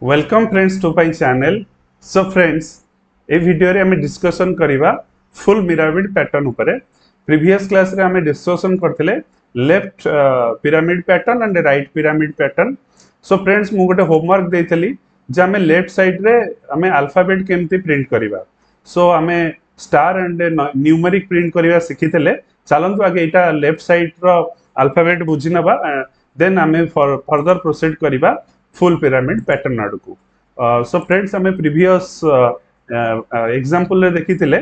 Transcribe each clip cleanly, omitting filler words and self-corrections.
Welcome friends to my channel. So friends ए video रे हमें डिस्कशन करिबा फुल पिरामिड पैटर्न ऊपर। प्रीवियस क्लास रे हमें डिस्कशन करथिले left pyramid pattern and right pyramid pattern. So friends मु गोटे होमवर्क देइथली जे हमें लेफ्ट साइड रे हमें अल्फाबेट केमती प्रिंट करिबा। सो हमें स्टार एंड न्यूमेरिक प्रिंट करिबा सिखिथिले। चलंतु आगे एटा लेफ्ट साइड रो अल्फाबेट बुझी नबा, देन हमें फर्दर प्रोसीड करिबा फुल पिरामिड पैटर्न आड़ को। सो फ्रेंड्स हमें प्रीवियस एग्जांपल रे देखिथिले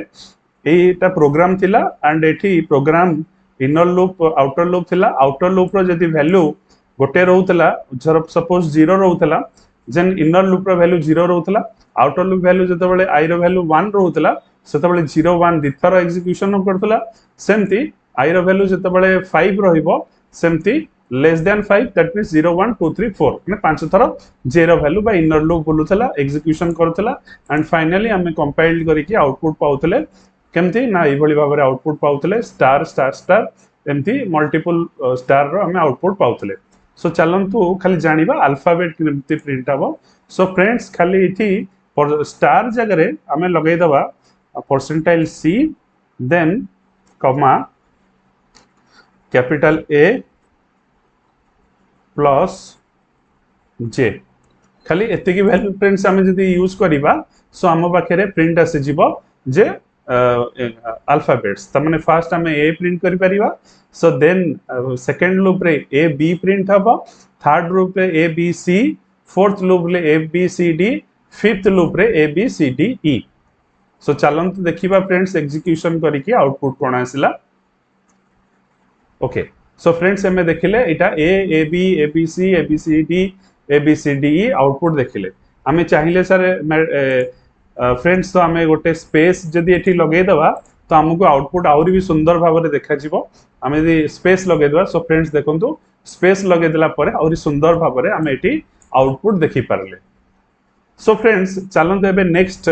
एटा प्रोग्राम थिला एंड एठी program inner loop outer loop थिला। आउटर लूप रो जदी वैल्यू गोटे रहउतला, सपोज 0 रहउतला, जेन इनर लूप रो वैल्यू 0 रहउतला। आउटर लूप वैल्यू जतबेले आई रो वैल्यू 1 रहउतला सेतबेले 0 1 दिथर एग्जीक्यूशन करतला। सेमती आई रो वैल्यू जतबेले 5 रहिबो सेमती लेस देन 5 दैट मींस 0 1 2 3 4 माने पांच थर जेरो वैल्यू बा इनर लूप बोलुतला एग्जीक्यूशन करतला एंड फाइनली हमें कंपाइल करिकि आउटपुट पाउतले केमती ना ए भली भाबरे आउटपुट पाउतले स्टार स्टार स्टार एमती मल्टीपल स्टार रो हमें आउटपुट पाउतले। सो चलंतु खाली जानिबा अल्फाबेट केमती प्रिंट हबो। सो फ्रेंड्स खाली इथि स्टार जगह रे हमें लगै दबा percentile C then comma capital A plus J. खाली एतिकी वैल्यू फ्रेंड्स हमें जदी यूज करिबा सो हम पाखे प्रिंट आसी जीवो जे अल्फाबेट्स। त माने फर्स्ट हमें ए प्रिंट करि परिबा। सो देन सेकंड लूप रे ए बी प्रिंट हबो, थर्ड लूप रे A B C, fourth loop रे A B C D, fifth loop रे A B C D E. So चलंतु देखिबा फ्रेंड्स एग्जीक्यूशन करिकि आउटपुट कोन आसिला। ओके सो फ्रेंड्स हमें देखिले इटा A B C D A B C D E output देखिले। हमें चाहिए सर फ्रेंड्स तो हमें गोटे स्पेस जदि एठी लगे दवा तो हमको आउटपुट आउरी भी सुंदर भाव में देखा जिवो। हमें यदि स्पेस लगे दवा सो फ्रेंड्स देखंतु स्पेस लगे देला परे आउरी सुंदर भाव में हमें एठी आउटपुट देखि पारले। सो फ्रेंड्स चलंतु एबे next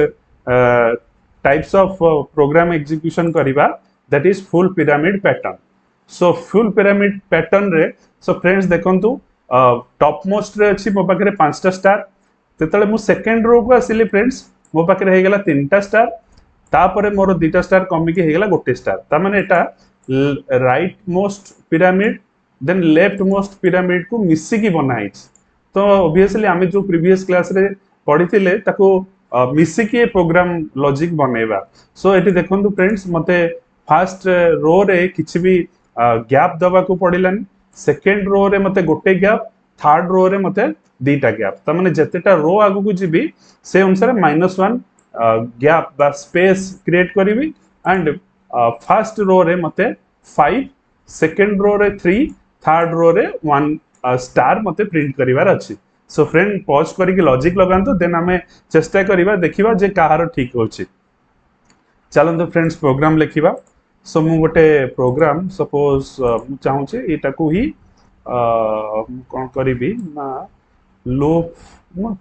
types of program execution करिबा that is full pyramid pattern. So full pyramid pattern रे सो फ्रेंड्स देखंतु टॉप मोस्ट रे अछि मो पाखरे 5टा स्टार। तेतले मु सेकंड रो को आसिले फ्रेंड्स मो पाखरे हे गेला 3टा स्टार, तापरे मोर 2टा स्टार कमी के हे गेला गोटे स्टार। ता माने एटा right most pyramid then left most pyramid को मिसी की बनाई। तो ऑब्वियसली आमे जो प्रीवियस क्लास रे पढिथिले ताको मिसी की प्रोग्राम लॉजिक बनेबा। सो एटी देखंतु फ्रेंड्स मते फर्स्ट रो रे किछि भी गैप दबा को पड़िलानी, सेकेंड रो रे मते गोटे गैप, थर्ड रो रे मते दीटा गैप। त माने जतेटा रो आगु को जीबी से अनुसार -1 गैप बा स्पेस क्रिएट करिवि एंड फर्स्ट रो रे मते 5, सेकेंड रो रे 3, थर्ड रो रे 1 स्टार मते प्रिंट करिवार अछि। सो फ्रेंड पॉज करिके लॉजिक लगांतो देन हमें चेष्टा करिबा देखिबा जे काहार ठीक होछि। चलंतो फ्रेंड्स प्रोग्राम लिखिबा। सो मु गोटे प्रोग्राम सपोज चाहूँ एटा को ही कौन करी ना लूप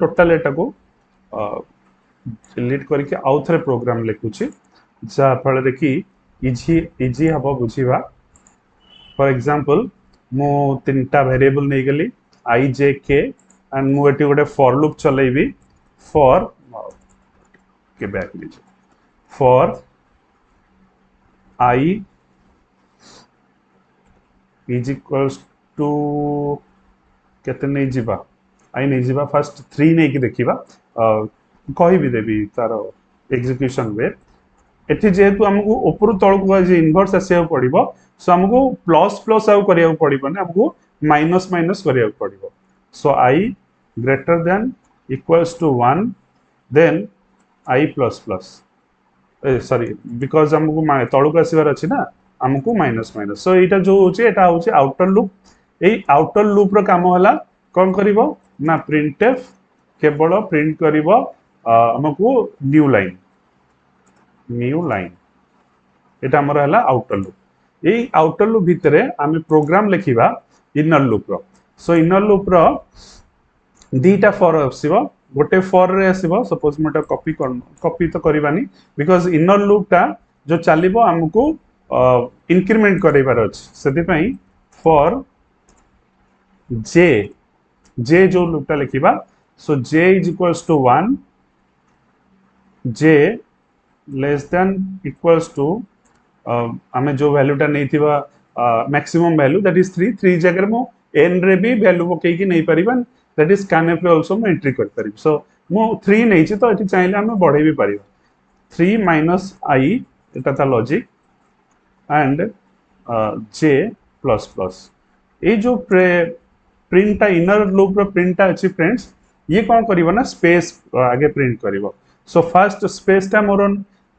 टोटाल एटा को डिलीट करके आउ थे प्रोग्राम लिखुची जहाँ फल कि इजी इजी हम बुझा। फॉर एग्जांपल मु 3टा वेरिएबल नहीं गली आई जे के एंड मुझे गोटे फॉर लूप चलेबी फॉर के बैक लीजिए for I is equals to केते नहीं जीवा आई नहीं जीवा फर्स्ट 3 नहीं कि देखिबा कहि भी देबी तार एग्जीक्यूशन वे। एठी जेहेतु हमको ऊपर तळ को जे इन्वर्स आसे पड़िबो सो हमको प्लस प्लस आउ करिया पड़िबो ना, हमको माइनस माइनस करिया पड़िबो। So I greater than equals to 1 then I plus plus sorry because हमको तलू को आसबार अच्छी ना हमको माइनस माइनस। सो यहाँ जो होचे आउटर लूप। यही आउटर लूप रो काम होला कौन करिवो ना प्रिंटफ केवल प्रिंट करिवो हमको न्यू लाइन एटा हमर हला आउटर लूप। यही आउटर लूप भितरे आमे प्रोग्राम लिखिबा इनर लूप रो। सो इनर लूप रो दीटा फॉर आसीबो, गोटे फॉर रे आसीबो सपोज मोटा कॉपी तो करबानी बिकॉज इनर लूप टा जो चलिबो हमको इंक्रीमेंट करैबार अछि सेति पई फॉर जे जे जो लूपटा लिखिबा so j is equals to 1, j less than equals to आमे जो वैल्यूटा नहीं थिबा मैक्सिमम वैल्यू दैट इज 3, 3 जगह मो n रे भी वैल्यू पकई की नहीं परिबन, दैट इज scanf रे आल्सो मैं एंट्री कर परिब। सो मो 3 नहीं छी तो एठी चाहिले हम बढ़े भी परिबा 3 माइनस i, एटा था logic, and j plus plus ये जो प्रिंटा इनर लूप रो प्रिंटा अछि फ्रेंड्स, ये कौन करिवो ना स्पेस आगे प्रिंट करिवो। सो फर्स्ट स्पेस टा मोर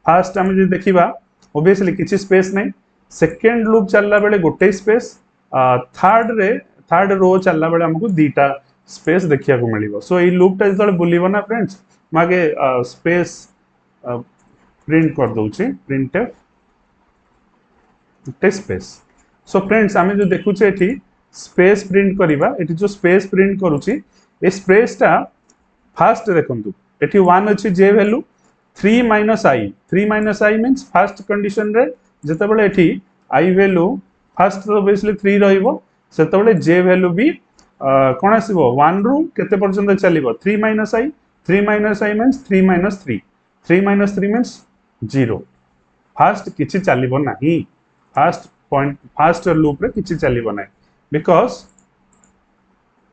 फर्स्ट हम जे देखिबा ऑब्वियसली किछि स्पेस नहीं, सेकंड लूप चलला बेले गोटे स्पेस, थर्ड रो चलला बेले हमको दीटा स्पेस देखिया को मिलिबो। सो ये लूप टा जतले बुलिबो ना फ्रेंड्स, मागे स्पेस प्रिंट कर दोछि, प्रिंटफ स्पेस। सो फ्रेंड्स आमे जो देखुचे एठी स्पेस प्रिंट करिबा, एठी जो स्पेस प्रिंट करूची ए स्पेस टा फर्स्ट देखंतु एठी 1 अछि जे value 3 minus i, 3 minus i means first condition रे जते बेले एठी i वैल्यू फर्स्ट तो ऑब्वियसली 3 रहिबो, सेते बेले j वैल्यू भी कोन आसीबो 1 रु केते पर्यंत चलिबो 3 minus i, 3 minus i means 3 minus 3, 3 minus 3 means 0। First किछि चलिबो नाही, फर्स्ट पॉइंट फर्स्ट लूप रे किछि चलिबो नाही, बिकॉज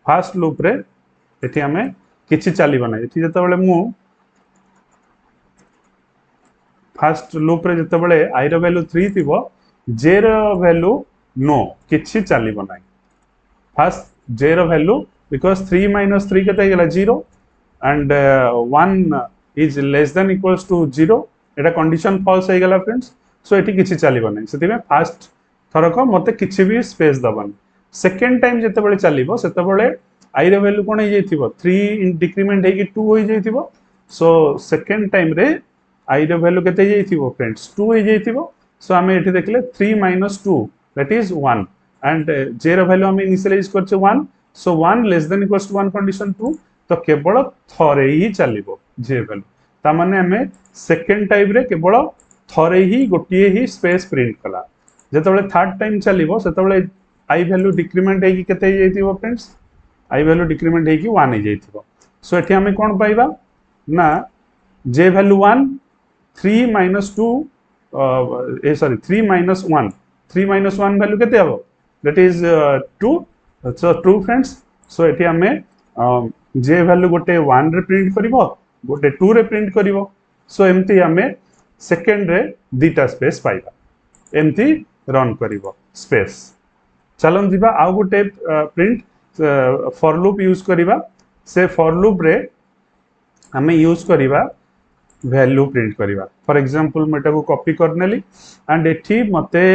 फर्स्ट लूप रे एठी हमें किछि चलिबो नाही। एठी जते बेले मु फर्स्ट लूप रे जते बेले i रो वैल्यू 3 थिबो, j रो वैल्यू नो किछि चलिबो नाही। फर्स्ट j रो वैल्यू बिकॉज 3 माइनस 3 केते गेला 0 and 1 is less than equals to 0, एटा कंडीशन फॉल्स हे गेला फ्रेंड्स। सो एठी किछि चलिबो नाही, सेति में फर्स्ट थरक मते किछि भी स्पेस दबन। सेकंड टाइम जते बेले चलिबो सेते बेले i रो वैल्यू कोन हे जैथिबो 3 डिक्रीमेंट हे कि 2 हो जैथिबो। सो सेकंड टाइम रे i रो वैल्यू केते जैथिबो फ्रेंड्स 2 हो जैथिबो। सो हमें एठी देखले 3 minus 2 that is 1 and j रो वैल्यू हमें इनिशियलाइज करछे 1। So 1 less than equals to 1 condition 2, तो केवल थरे ही चलिबो j वैल्यू, ता माने हमें सेकंड टाइम रे केवल थरे ही गोटिए ही स्पेस प्रिंट कला। जतबेले थर्ड टाइम चलिबो सेतबेले i वैल्यू डिक्रीमेंट हे कि केते हे जैथिबो फ्रेंड्स, i वैल्यू डिक्रीमेंट हे कि 1 हे जैथिबो। सो एठी हमें कोन पाइबा ना j value 1, 3 minus 2 sorry 3 minus 1, 3 minus 1 value केते हबो that is 2। So true friends. So एठी हमें j वैल्यू गोटे 1 रे प्रिंट करिवो, गोटे 2 रे प्रिंट करिवो। सो एमती हमें सेकंड रे दीटा स्पेस पाइबा, एमती रन करिवो स्पेस। चलन दिबा आ गोटे प्रिंट फॉर लूप यूज करिबा, से फॉर लूप रे हमें यूज करिबा वैल्यू प्रिंट करिबा। फॉर एग्जांपल मेटा को कॉपी करनेली एंड एठी मते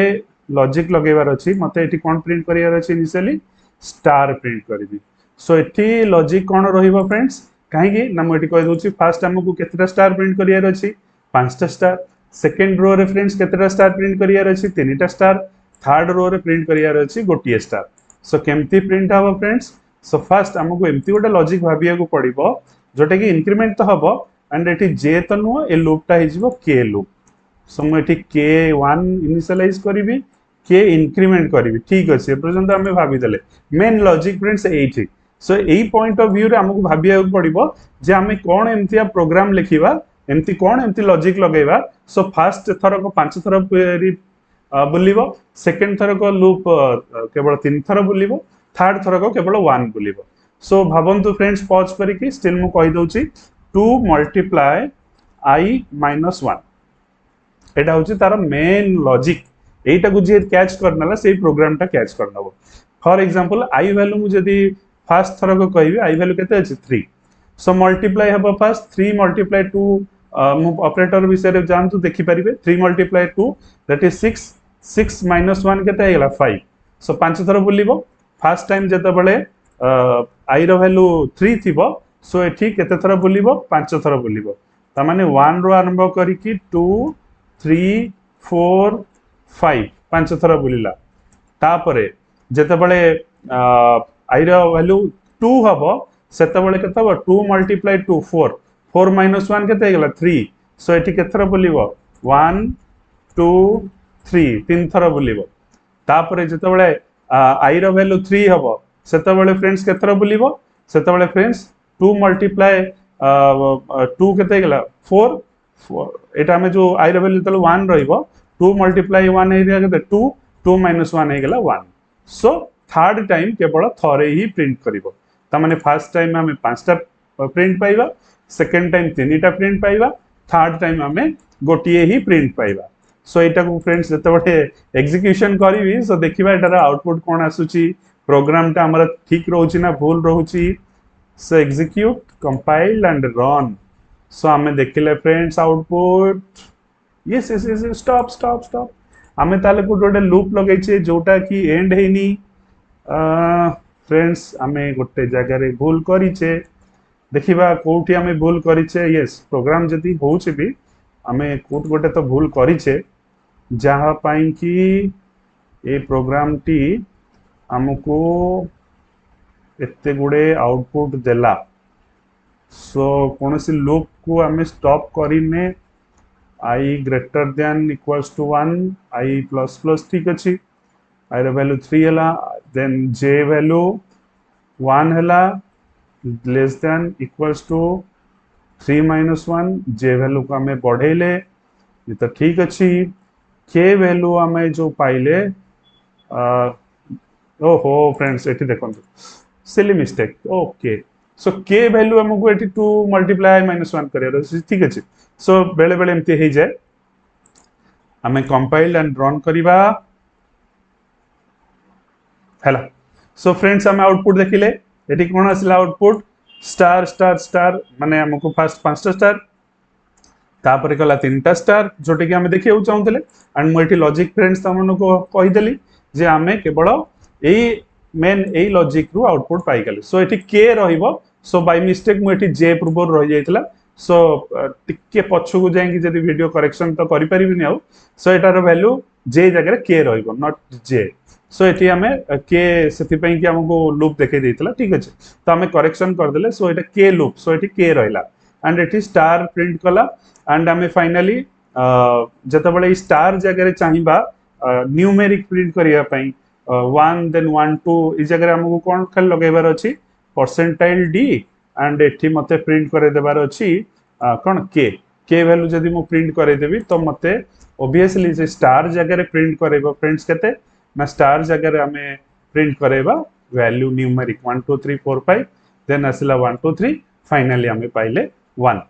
लॉजिक लगेबार अछि, मते एठी कोन प्रिंट करियार अछि इनिशियली स्टार प्रिंट करिबी। सो एठी लॉजिक कोन रहिबो फ्रेंड्स, काहे कि ना एठी कहि दोछि फर्स्ट हमकु केतेटा स्टार प्रिंट करियार अछि 5टा स्टार, सेकंड रो रे फ्रेंड्स केतेटा स्टार प्रिंट करियार अछि 3टा स्टार, थर्ड रो रे प्रिंट करियार अछि गोटिए स्टार। सो केमती प्रिंट हबो फ्रेंड्स, सो फर्स्ट हमकु एमती गोटे लॉजिक भाबिया को पड़िबो जोटा कि इंक्रीमेंट तो हबो एंड एठी j तो नुह ए लूप टा हिजबो k लूप। सो मैं एठी k1 इनिशियलाइज करिवि, k इंक्रीमेंट करिवि, ठीक अछि पर्यंत हमें भाबी देले मेन लॉजिक फ्रेंड्स एठी। सो एई पॉइंट ऑफ व्यू रे हमकु भाबिया को पड़िबो जे हमें कोन एमतिया प्रोग्राम लिखिबा, एमती कोन एमती लॉजिक लगेबा। सो फर्स्ट थर को 5 थर बुलिबो, सेकंड थर को लूप केवल 3 थर बुलिबो, थर्ड थर को केवल 1 बुलिबो। सो भाबंतु फ्रेंड्स पॉज करिकि स्टिल मु कहि दोछि 2 मल्टीप्लाई i माइनस 1, एटा होछि तार मेन लॉजिक। एटा को जे कैच करनला सेही प्रोग्राम टा कैच करनबो। फॉर एग्जांपल i वैल्यू मु जदी फर्स्ट थर को कहबी i वैल्यू केते अछि 3, सो मल्टीप्लाई हबो फर्स्ट 3 मल्टीप्लाई 2 मु ऑपरेटर विषय रे जानतु देखि परिबे 3 मल्टीप्लाई 2 दैट इज 6, 6 माइनस 1 केते हेला 5। सो 5 थर बुलिबो, फर्स्ट टाइम जते बेले i रो वैल्यू 3 थिबो, सो एठी केते थर बुलिबो 5 थर बुलिबो, ता माने 1 रो आरंभ करिकि 2 3 4 5 5 थर बुलिला। तापरे जते बेले i रो वैल्यू 2 हबो सेते बेले केते हबो 2 मल्टीप्लाई 2 4, 4 माइनस 1 केते गेला 3। सो एठी केते थर बुलिबो 1 2 3 3 थर बुलिबो। तापरे जते बेले i रो वैल्यू 3 हबो सेते बेले फ्रेंड्स केते थर बुलिबो, सेते बेले फ्रेंड्स 2 मल्टीप्लाई 2 केते गेला 4 4 एटा में जो i रे वैल्यू तले 1 रहइबो 2 मल्टीप्लाई 1 हे केते 2 2 माइनस 1 हे गेला 1 सो थर्ड टाइम केवल थरे ही प्रिंट करिवो ता माने फर्स्ट टाइम हमें 5टा प्रिंट पाइबा सेकंड टाइम 3टा प्रिंट पाइबा थर्ड टाइम हमें गोटिए ही प्रिंट पाइबा सो एटा को फ्रेंड्स जते बटे एग्जीक्यूशन करिवि सो देखिबा एटार आउटपुट कोन आसुची प्रोग्राम टा हमरा ठीक रहउची ना भूल रहउची so execute compile and run so हमें देखिले friends output yes yes yes stop stop stop हमें ताले को गोटे लूप लगै छे जोटा की एंड हेनी फ्रेंड्स हमें गोटे जगह रे भूल करी छे देखिबा कोठी हमें भूल करी छे यस प्रोग्राम जदी होउछे भी हमें कोट गोटे तो भूल करी छे जहाँ पाई कि ए प्रोग्राम टी हमको एते गुडे आउटपुट देला सो कौन सी लूप को हमें स्टॉप करिने I greater than equals to 1 I plus plus ठीक अच्छी आई रे वैल्यू 3 हला देन जे वैल्यू 1 हला less than equals to 3 minus 1 J value को हमें बढ़ेले ये तो ठीक अच्छी के वैल्यू हमें जो पाइले ओहो फ्रेंड्स एठी देखो सिली मिस्टेक ओके सो के वैल्यू हमको एठी 2 मल्टीप्लाई माइनस 1 करियर ठीक अच्छी सो बेले बेले एमती हो जाए हमें कंपाइल एंड रन करिबा हैला सो फ्रेंड्स हमें आउटपुट देखिले एठी कोन आसला आउटपुट स्टार स्टार स्टार माने हमको फर्स्ट 5टा स्टार तापर कला 3टा स्टार जोटे कि हमें देखियो चाहूतले एंड मोइटी लॉजिक फ्रेंड्स तमन को कहि देली जे हमें केवल एई मेन एई लॉजिक रु आउटपुट पाई गेले सो एठी के रहिबो सो बाय मिस्टेक मो एठी जे प्रूवर रहि जाइतला सो टिके पछु को जाई कि जदी वीडियो करेक्शन तो करि परिबिनी आउ सो एटार वैल्यू जे जगह के रहिबो नॉट जे सो एठी हमें के सेति पई कि हमको लूप देखे देइतला ठीक अछि तो हमें करेक्शन कर देले सो एटा के लूप सो एठी के रहिला एंड एठी स्टार प्रिंट कला एंड हमें फाइनली जते बळे स्टार जगह चाहिबा न्यूमेरिक प्रिंट करिया पई 1 देन 1 2 इ जगह हमको कोन खाली लगेबार अछि परसेंटाइल डी एंड एठी मते प्रिंट करे देबार अछि कोन के वैल्यू जदी मो प्रिंट करे देबी तो मते ऑब्वियसली जे स्टार जगह रे प्रिंट करेबो फ्रेंड्स केते ना स्टार जगह रे हमें प्रिंट करेबा वैल्यू न्यूमेरिक 1 2 3 4 5 देन आसिला 1 2 3 फाइनली हमें पाइले 1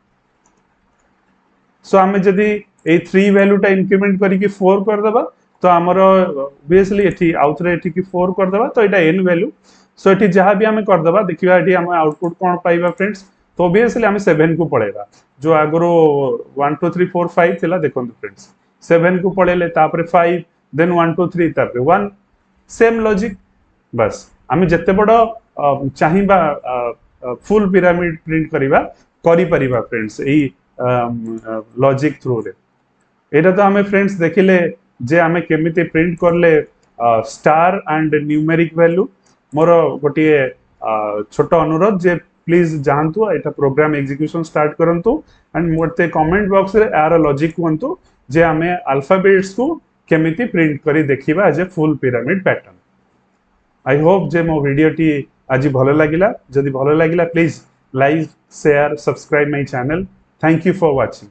सो हमें जदी ए 3 वैल्यू टा इंक्रीमेंट करी कि 4 कर देबा तो हमरो ऑब्वियसली एठी आउथरे एठी कि 4 कर देबा तो एटा n वैल्यू सो एठी जहां भी हमें कर देबा देखिबा एठी हम आउटपुट कोन पाइबा फ्रेंड्स तो ऑब्वियसली हमें 7 को पळेबा जो आगरो 1 2 3 4 5 थिला देखंतु फ्रेंड्स 7 को पळेले तापर 5 देन 1 2 3 तापर 1 सेम लॉजिक बस हमें जत्ते बडो चाहिबा फुल पिरामिड प्रिंट करिबा करि परिबा फ्रेंड्स एई लॉजिक थ्रू रे एटा तो हमें फ्रेंड्स देखिले जे हमें केमिति प्रिंट करले स्टार एंड न्यूमेरिक वैल्यू मोर गोटे छोट अनुरोध जे please जानतु Etah program execution start करंतु एंड मोते कमेंट बॉक्स रे यार लॉजिक कोंतु जे हमें अल्फाबेट्स को केमिति प्रिंट करी देखिबा as a full pyramid pattern I hope जे मो वीडियो टी आज भलो लागिला जदि भलो लागिला please like share subscribe my channel thank you for watching